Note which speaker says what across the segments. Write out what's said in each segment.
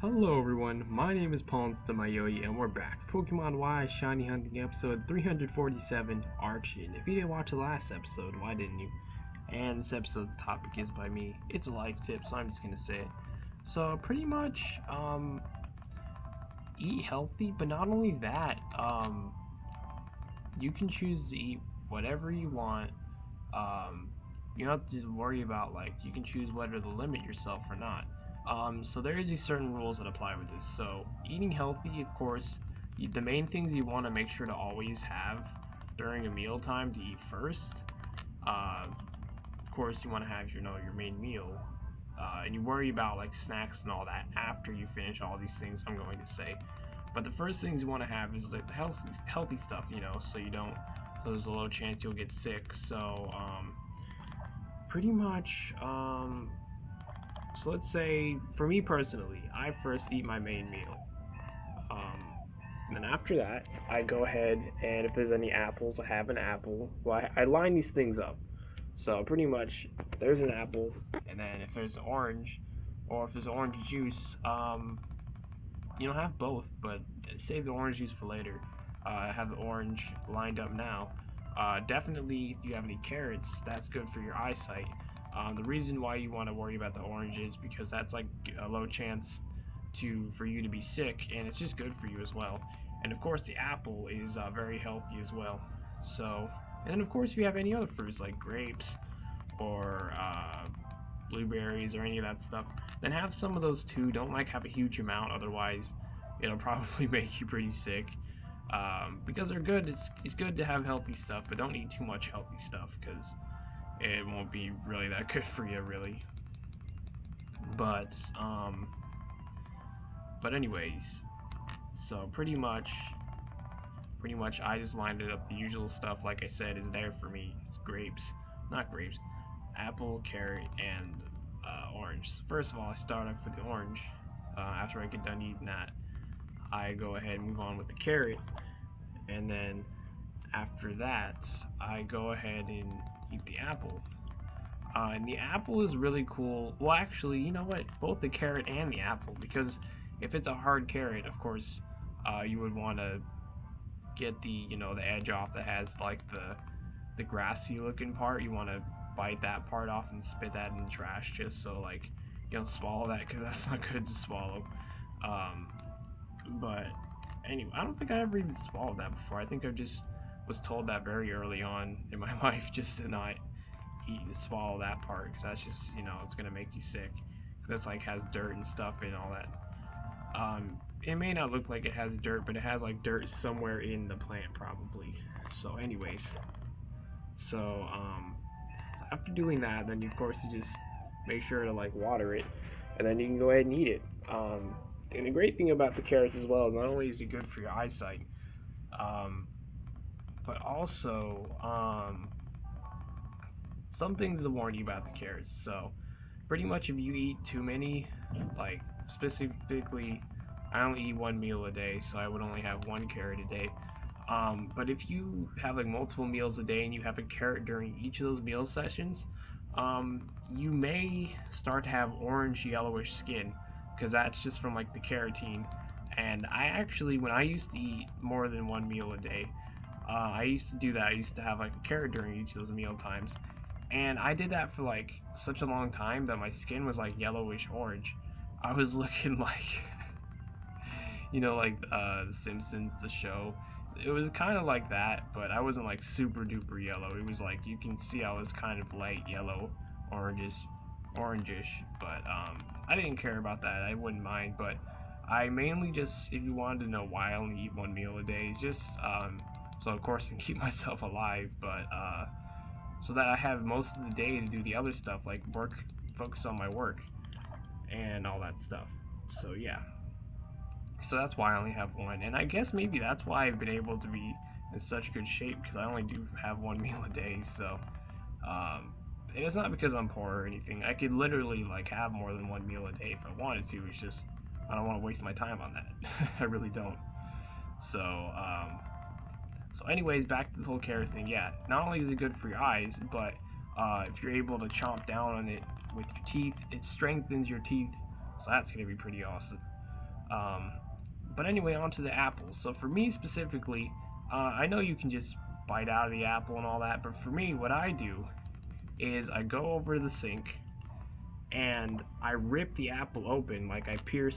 Speaker 1: Hello everyone, my name is Paul Mayoi and we're back. Pokemon Y Shiny Hunting episode 347, Archen. If you didn't watch the last episode, why didn't you? And this episode's topic is by me. It's a life tip, so I'm just gonna say it. So pretty much, eat healthy, but not only that, you can choose to eat whatever you want. Um, you don't have to worry about you can choose whether to limit yourself or not. So there is these certain rules that apply with this. So eating healthy, of course, the main things you want to make sure to always have during a meal time to eat first. Of course, you want to have your main meal, and you worry about snacks and all that after you finish all these things I'm going to say. But the first things you want to have is like the healthy stuff, so you don't. So there's a low chance you'll get sick. So pretty much, so let's say for me personally, I first eat my main meal. Um, and then after that, I go ahead and if there's any apples, I have an apple. Well, I line these things up. So pretty much, there's an apple, and then if there's an orange, or if there's orange juice, have both, but save the orange juice for later. I have the orange lined up now. Definitely, if you have any carrots, that's good for your eyesight. The reason why you want to worry about the orange is because that's like a low chance for you to be sick, and it's just good for you as well. And of course, the apple is very healthy as well. So, and then of course, if you have any other fruits like grapes or blueberries or any of that stuff, then have some of those too. Don't have a huge amount, otherwise it'll probably make you pretty sick. Because they're good. It's good to have healthy stuff, but don't eat too much healthy stuff because it won't be really that good for you, really. But but anyways, so pretty much, I just lined it up. The usual stuff, like I said, is there for me. It's grapes, not grapes, apple, carrot, and orange. First of all, I start off with the orange. After I get done eating that, I go ahead and move on with the carrot, and then after that, I go ahead and eat the apple. And the apple is really cool. Well, actually, you know what? Both the carrot and the apple, because if it's a hard carrot, of course, you would want to get the edge off that has the grassy looking part. You want to bite that part off and spit that in the trash, just so you don't swallow that because that's not good to swallow. Um, but anyway, I don't think I ever even swallowed that before. I think I just was told that very early on in my life just to not eat and swallow that part because that's just it's gonna make you sick. That's has dirt and stuff and all that. It may not look like it has dirt, but it has dirt somewhere in the plant probably. So, anyways, so after doing that, then of course you just make sure to water it, and then you can go ahead and eat it. And the great thing about the carrots as well is not only is it good for your eyesight, um, but also some things to warn you about the carrots. So pretty much if you eat too many, like specifically, I only eat one meal a day, so I would only have one carrot a day. But if you have multiple meals a day and you have a carrot during each of those meal sessions, you may start to have orange yellowish skin because that's just from the carotene. And I actually, when I used to eat more than one meal a day, I used to do that. I used to have a carrot during each of those meal times, and I did that for such a long time that my skin was yellowish orange. I was looking The Simpsons, the show. It was kind of like that, but I wasn't super duper yellow. It was you can see I was kind of light yellow, orangish. But I didn't care about that. I wouldn't mind. But I mainly just, if you wanted to know why I only eat one meal a day, just so of course I can keep myself alive, but so that I have most of the day to do the other stuff like work, focus on my work, and all that stuff. So yeah. So that's why I only have one, and I guess maybe that's why I've been able to be in such good shape because I only do have one meal a day. So, and it's not because I'm poor or anything. I could literally have more than one meal a day if I wanted to. It's just I don't want to waste my time on that. I really don't. So, anyways, back to the whole carrot thing. Yeah, not only is it good for your eyes, but if you're able to chomp down on it with your teeth, it strengthens your teeth. So that's gonna be pretty awesome. But anyway, on to the apple. So for me specifically, I know you can just bite out of the apple and all that, but for me, what I do is I go over to the sink and I rip the apple open, like I pierce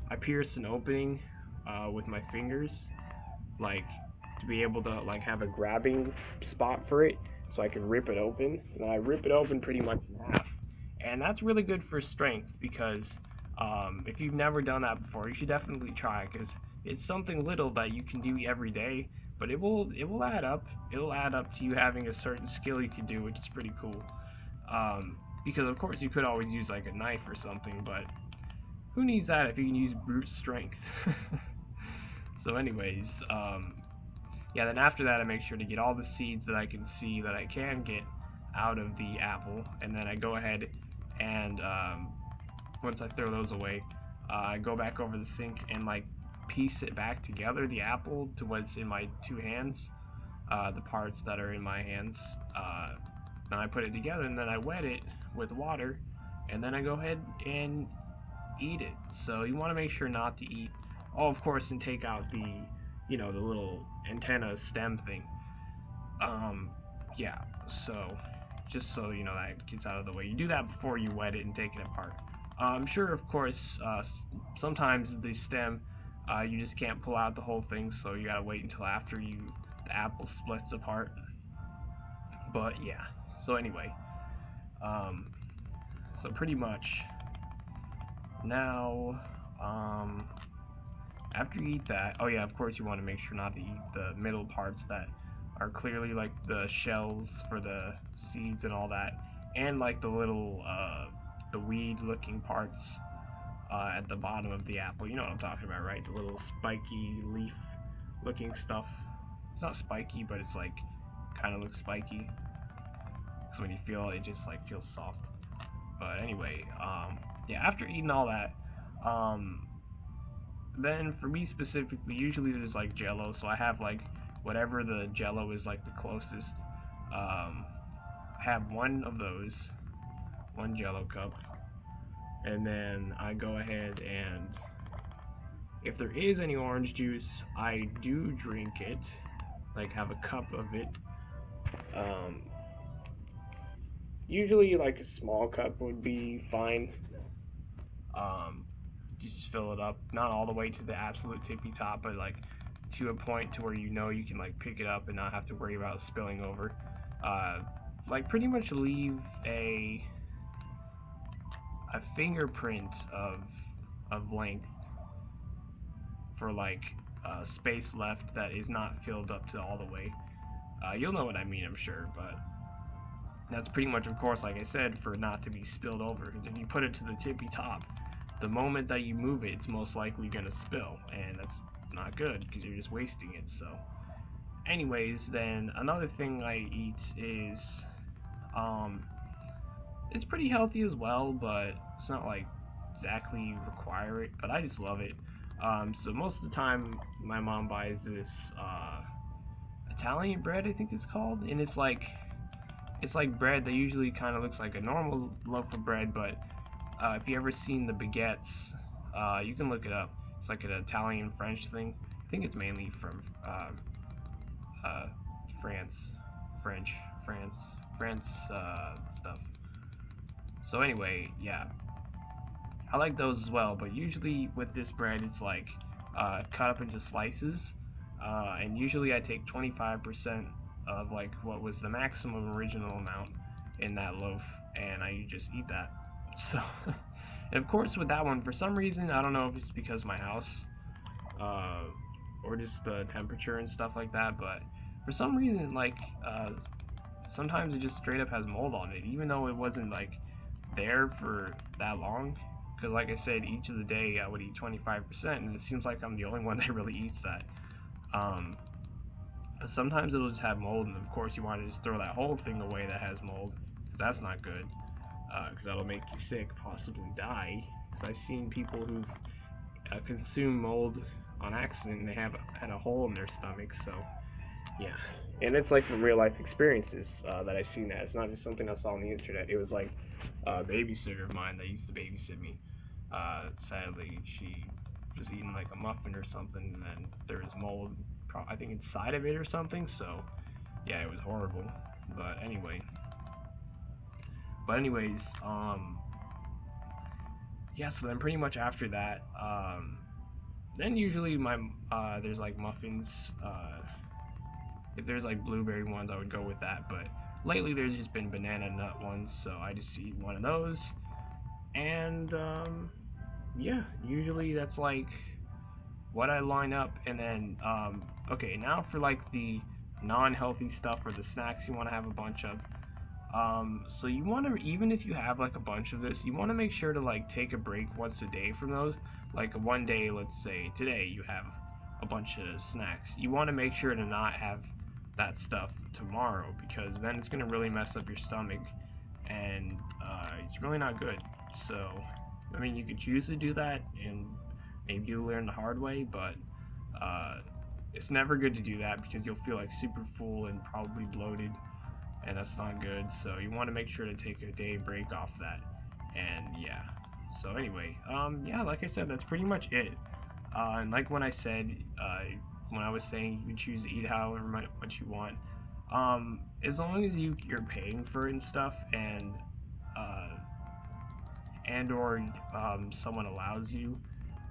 Speaker 1: an opening with my fingers, like to be able to like have a grabbing spot for it, so I can rip it open. And I rip it open pretty much in half, and that's really good for strength because if you've never done that before, you should definitely try it because it's something little that you can do every day, but it will add up. It'll add up to you having a certain skill you can do, which is pretty cool. Because of course you could always use like a knife or something, but who needs that if you can use brute strength? So anyways, yeah, then after that I make sure to get all the seeds that I can see that I can get out of the apple, and then I go ahead and once I throw those away, I go back over the sink and like piece it back together, the apple, to what's in my two hands, the parts that are in my hands. Then I put it together and then I wet it with water, and then I go ahead and eat it. So you want to make sure not to eat, oh, of course, and take out the, the little antenna stem thing. Yeah, so just so you know that gets out of the way. You do that before you wet it and take it apart. I'm sure, of course, sometimes the stem, you just can't pull out the whole thing, so you gotta wait until after the apple splits apart. But yeah, so anyway, so pretty much now, after you eat that, oh yeah, of course you want to make sure not to eat the middle parts that are clearly like the shells for the seeds and all that, and like the little the weed looking parts at the bottom of the apple. You know what I'm talking about, right? The little spiky leaf looking stuff. It's not spiky, but it's like kind of looks spiky. So when you feel it, it just like feels soft. But anyway, yeah, after eating all that, then for me specifically, usually there's like Jello, so I have like whatever the Jello is like the closest. I have one of those, one Jello cup, and then I go ahead and if there is any orange juice, I do drink it, like have a cup of it. Usually like a small cup would be fine. Just fill it up, not all the way to the absolute tippy top, but like to a point to where you can like pick it up and not have to worry about spilling over. Like pretty much leave a fingerprint of length for like space left that is not filled up to all the way. You'll know what I mean, I'm sure, but that's pretty much, of course, like I said, for not to be spilled over, because if you put it to the tippy top, the moment that you move it, it's most likely going to spill, and that's not good, because you're just wasting it. So anyways, then another thing I eat is, it's pretty healthy as well, but it's not like exactly require it, but I just love it. So most of the time, my mom buys this, Italian bread, I think it's called, and it's like bread that usually kind of looks like a normal loaf of bread, but if you ever seen the baguettes, you can look it up. It's like an Italian French thing. I think it's mainly from France stuff. So anyway, yeah, I like those as well. But usually with this bread, it's like cut up into slices, and usually I take 25% of like what was the maximum original amount in that loaf, and I just eat that. So, and of course with that one, for some reason, I don't know if it's because of my house, or just the temperature and stuff like that, but for some reason, like, sometimes it just straight up has mold on it, even though it wasn't like there for that long. Because like I said, each of the day I would eat 25%, and it seems like I'm the only one that really eats that. Sometimes it'll just have mold, and of course you want to just throw that whole thing away that has mold, because that's not good, because that'll make you sick, possibly die. Because I've seen people who've consumed mold on accident, and they have had a hole in their stomach. So yeah, and it's like from real life experiences that I've seen that. It's not just something I saw on the internet. It was like a babysitter of mine that used to babysit me. Sadly, she just eating like a muffin or something, and then there's mold, I think inside of it or something. So yeah, it was horrible. But anyways, yeah. So then pretty much after that, then usually there's like muffins. If there's like blueberry ones, I would go with that. But lately there's just been banana nut ones, so I just eat one of those. And yeah, usually that's like what I line up. And then okay, now for like the non-healthy stuff or the snacks you want to have a bunch of. So you want to, even if you have like a bunch of this, you want to make sure to like take a break once a day from those. Like one day, let's say today you have a bunch of snacks. You want to make sure to not have that stuff tomorrow, because then it's going to really mess up your stomach, and it's really not good. So, I mean, you could choose to do that, and maybe you'll learn the hard way, but it's never good to do that, because you'll feel like super full and probably bloated, and that's not good. So you want to make sure to take a day break off that. And yeah, so anyway, yeah, like I said, that's pretty much it. And like when I said, when I was saying you can choose to eat however much you want, as long as you're paying for it and stuff, and or someone allows you,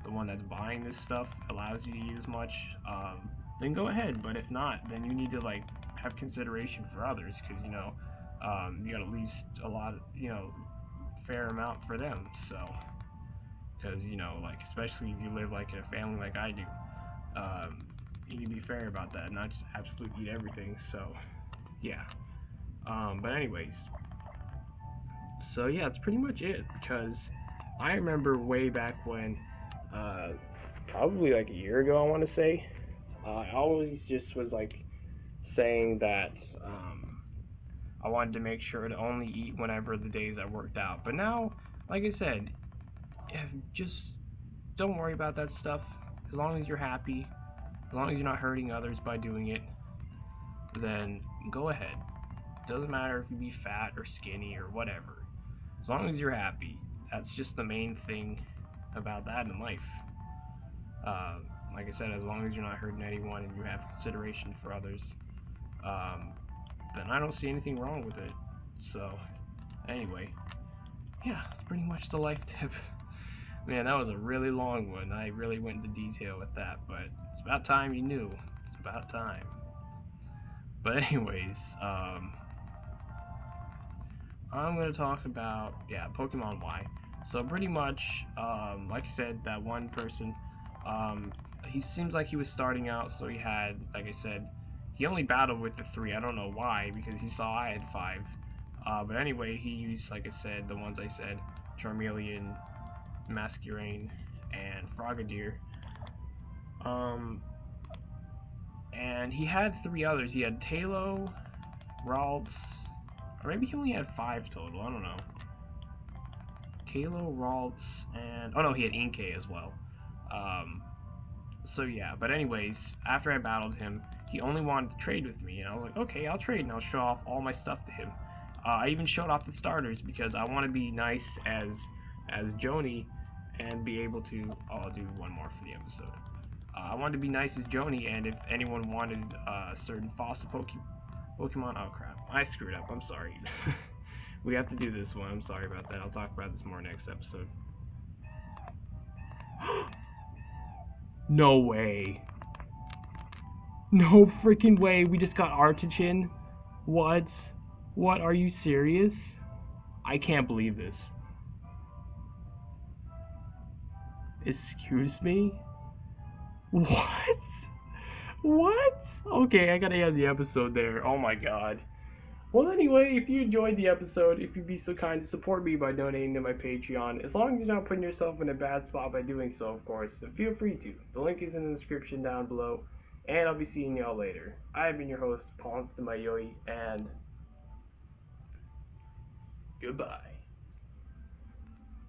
Speaker 1: the one that's buying this stuff allows you to eat as much, then go ahead. But if not, then you need to like have consideration for others, because you got at least a lot of, fair amount for them. So, because like, especially if you live like in a family like I do, you need to be fair about that, not just absolutely eat everything. So yeah, but anyways, so yeah, that's pretty much it. Because I remember way back when, probably like a year ago, I want to say, I always just was like saying that I wanted to make sure to only eat whenever the days I worked out. But now, like I said, just don't worry about that stuff. As long as you're happy, as long as you're not hurting others by doing it, then go ahead. Doesn't matter if you be fat or skinny or whatever. As long as you're happy, that's just the main thing about that in life. Like I said, as long as you're not hurting anyone and you have consideration for others, then I don't see anything wrong with it. So, anyway, yeah, that's pretty much the life tip. Man, that was a really long one. I really went into detail with that, but it's about time you knew. It's about time. But anyways, I'm going to talk about, Pokemon Y. So pretty much, like I said, that one person, he seems like he was starting out, so he had, like I said, he only battled with the 3. I don't know why, because he saw I had 5. But anyway, he used, like I said, the ones I said, Charmeleon, Masquerain, and Frogadier. And he had 3 others. He had Tailo, Ralts, or maybe he only had 5 total, I don't know. Tailo, Ralts, and, oh no, he had Inkay as well. So yeah, but anyways, after I battled him, he only wanted to trade with me, and I was like, okay, I'll trade, and I'll show off all my stuff to him. I even showed off the starters, because I want to be nice as Joni, and be able to, I'll do one more for the episode. I wanted to be nice as Joni, and if anyone wanted certain fossil Pokemon, oh crap, I screwed up, I'm sorry. We have to do this one, I'm sorry about that, I'll talk about this more next episode. No way. No freaking way, we just got Artichen? What? What, are you serious? I can't believe this. Excuse me? What? What? Okay, I gotta end the episode there. Oh my god. Well, anyway, if you enjoyed the episode, if you'd be so kind to support me by donating to my Patreon, as long as you're not putting yourself in a bad spot by doing so, of course, then feel free to. The link is in the description down below, and I'll be seeing y'all later. I've been your host, Ponce de Mayoi, and goodbye.